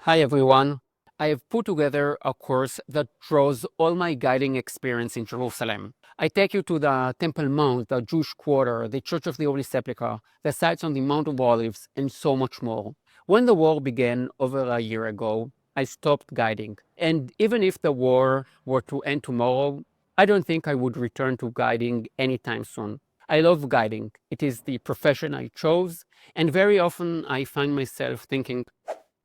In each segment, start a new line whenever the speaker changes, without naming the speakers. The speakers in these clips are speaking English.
Hi everyone. I have put together a course that draws all my guiding experience in Jerusalem. I take you to the Temple Mount, the Jewish Quarter, the Church of the Holy Sepulchre, the sites on the Mount of Olives, and so much more. When the war began over a year ago, I stopped guiding. And even if the war were to end tomorrow, I don't think I would return to guiding anytime soon. I love guiding. It is the profession I chose, and very often I find myself thinking,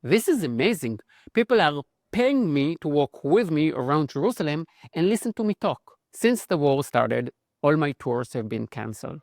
this is amazing. People are paying me to walk with me around Jerusalem and listen to me talk. Since the war started, all my tours have been canceled.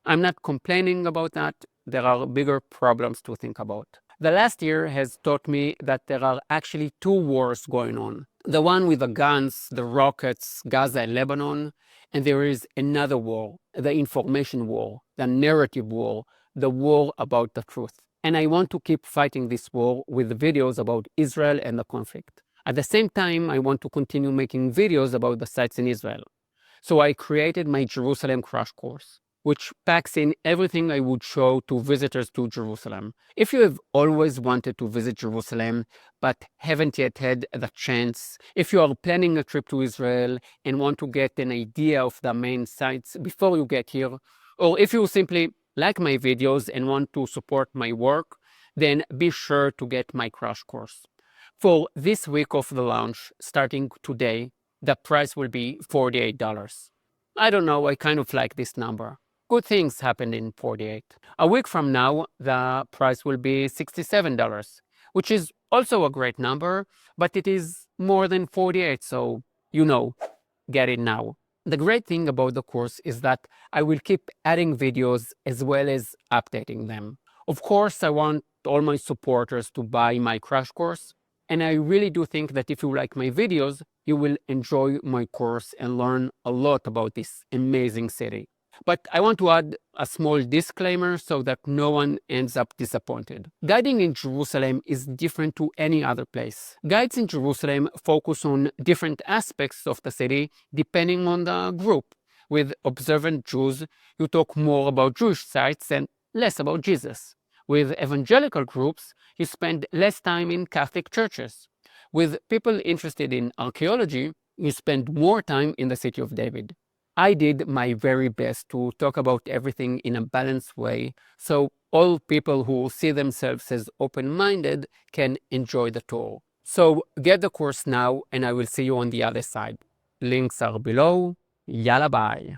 I'm not complaining about that. There are bigger problems to think about. The last year has taught me that there are actually two wars going on. The one with the guns, the rockets, Gaza and Lebanon, and there is another war, the information war, the narrative war, the war about the truth. And I want to keep fighting this war with videos about Israel and the conflict. At the same time, I want to continue making videos about the sites in Israel. So I created my Jerusalem crash course, which packs in everything I would show to visitors to Jerusalem. If you have always wanted to visit Jerusalem, but haven't yet had the chance, if you are planning a trip to Israel and want to get an idea of the main sites before you get here, or if you simply like my videos and want to support my work, then be sure to get my crash course. For this week of the launch, starting today, the price will be $48. I don't know, I kind of like this number. Good things happened in 48. A week from now, the price will be $67, which is also a great number, but it is more than 48, so get it now. The great thing about the course is that I will keep adding videos as well as updating them. Of course, I want all my supporters to buy my crash course, and I really do think that if you like my videos, you will enjoy my course and learn a lot about this amazing city. But I want to add a small disclaimer so that no one ends up disappointed. Guiding in Jerusalem is different to any other place. Guides in Jerusalem focus on different aspects of the city depending on the group. With observant Jews, you talk more about Jewish sites and less about Jesus. With evangelical groups, you spend less time in Catholic churches. With people interested in archaeology, you spend more time in the city of David. I did my very best to talk about everything in a balanced way, so all people who see themselves as open-minded can enjoy the tour. So get the course now, and I will see you on the other side. Links are below. Yalla bye.